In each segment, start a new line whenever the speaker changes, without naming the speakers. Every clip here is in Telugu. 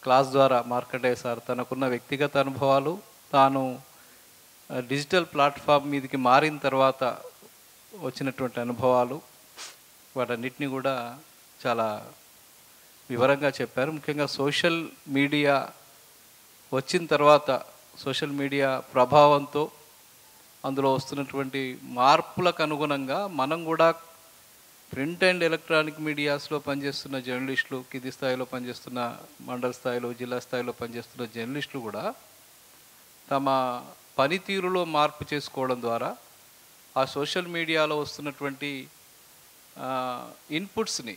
క్లాస్ ద్వారా మార్కండేయ సార్ తనకున్న వ్యక్తిగత అనుభవాలు, తాను డిజిటల్ ప్లాట్ఫామ్ మీదకి మారిన తర్వాత వచ్చినటువంటి అనుభవాలు, వాటన్నిటిని కూడా చాలా వివరంగా చెప్పారు. ముఖ్యంగా సోషల్ మీడియా వచ్చిన తర్వాత సోషల్ మీడియా ప్రభావంతో అందులో వస్తున్నటువంటి మార్పులకు అనుగుణంగా మనం కూడా ప్రింట్ అండ్ ఎలక్ట్రానిక్ మీడియాస్లో పనిచేస్తున్న జర్నలిస్టులు, కింది స్థాయిలో పనిచేస్తున్న మండల స్థాయిలో, జిల్లా స్థాయిలో పనిచేస్తున్న జర్నలిస్టులు కూడా తమ పనితీరులో మార్పు చేసుకోవడం ద్వారా ఆ సోషల్ మీడియాలో వస్తున్నటువంటి ఇన్పుట్స్ని,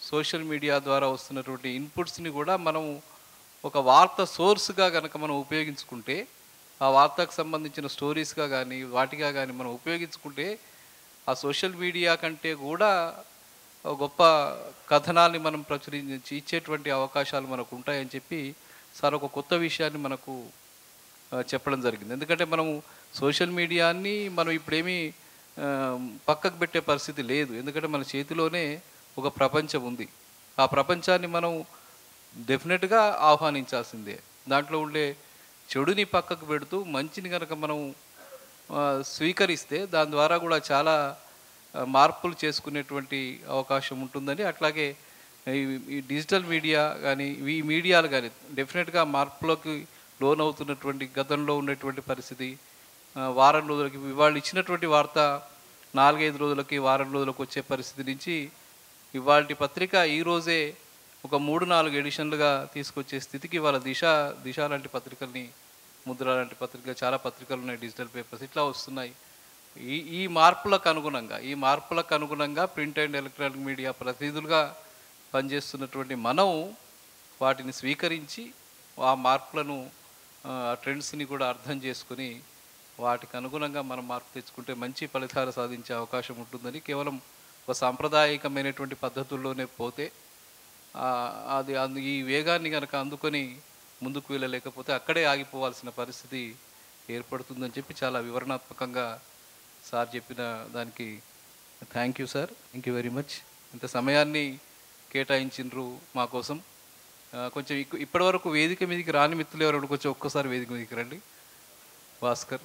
సోషల్ మీడియా ద్వారా వస్తున్నటువంటి ఇన్పుట్స్ని కూడా మనం ఒక వార్త సోర్స్గా కనుక మనం ఉపయోగించుకుంటే, ఆ వార్తకు సంబంధించిన స్టోరీస్గా కానీ వాటిగా కానీ మనం ఉపయోగించుకుంటే ఆ సోషల్ మీడియా కంటే కూడా గొప్ప కథనాన్ని మనం ప్రచురించి ఇచ్చేటువంటి అవకాశాలు మనకు ఉంటాయని చెప్పి సార్ ఒక కొత్త విషయాన్ని మనకు చెప్పడం జరిగింది. ఎందుకంటే మనము సోషల్ మీడియాని మనం ఇప్పుడేమీ పక్కకు పెట్టే పరిస్థితి లేదు. ఎందుకంటే మన చేతిలోనే ఒక ప్రపంచం ఉంది. ఆ ప్రపంచాన్ని మనం డెఫినెట్గా ఆహ్వానించాల్సిందే. దాంట్లో ఉండే చెడుని పక్కకు పెడుతూ మంచిని కనుక మనం స్వీకరిస్తే దాని ద్వారా కూడా చాలా మార్పులు చేసుకునేటువంటి అవకాశం ఉంటుందని, అట్లాగే ఈ డిజిటల్ మీడియా కానీ ఈ మీడియాలు కానీ డెఫినెట్గా మార్పులోకి లోనవుతున్నటువంటి గతంలో ఉన్నటువంటి పరిస్థితి, వారం రోజులకి ఇవాళ ఇచ్చినటువంటి వార్త 4-5 రోజులకి, వారం రోజులకు వచ్చే పరిస్థితి నుంచి ఇవాళ పత్రిక ఈరోజే ఒక 3-4 ఎడిషన్లుగా తీసుకొచ్చే స్థితికి ఇవాళ దిశ లాంటి పత్రికల్ని, ముద్ర లాంటి పత్రికలు, చాలా పత్రికలు ఉన్నాయి, డిజిటల్ పేపర్స్ ఇట్లా వస్తున్నాయి. ఈ మార్పులకు అనుగుణంగా ప్రింట్ అండ్ ఎలక్ట్రానిక్ మీడియా ప్రతినిధులుగా పనిచేస్తున్నటువంటి మనం వాటిని స్వీకరించి ఆ మార్పులను, ట్రెండ్స్ని కూడా అర్థం చేసుకుని వాటికి అనుగుణంగా మనం మార్పు తెచ్చుకుంటే మంచి ఫలితాలు సాధించే అవకాశం ఉంటుందని, కేవలం ఒక సాంప్రదాయకమైనటువంటి పద్ధతుల్లోనే పోతే ఈ వేగాన్ని కనుక అందుకొని ముందుకు వెళ్ళలేకపోతే అక్కడే ఆగిపోవాల్సిన పరిస్థితి ఏర్పడుతుందని చెప్పి చాలా వివరణాత్మకంగా సార్ చెప్పిన దానికి thank you sir. Thank you very much. ఇంత సమయాన్ని కేటాయించిండ్రు మా కోసం. కొంచెం ఇప్పటివరకు వేదిక మీదకి రాని మిత్రులు ఎవరు కొంచెం ఒక్కసారి వేదిక మీదకి రండి. భాస్కర్.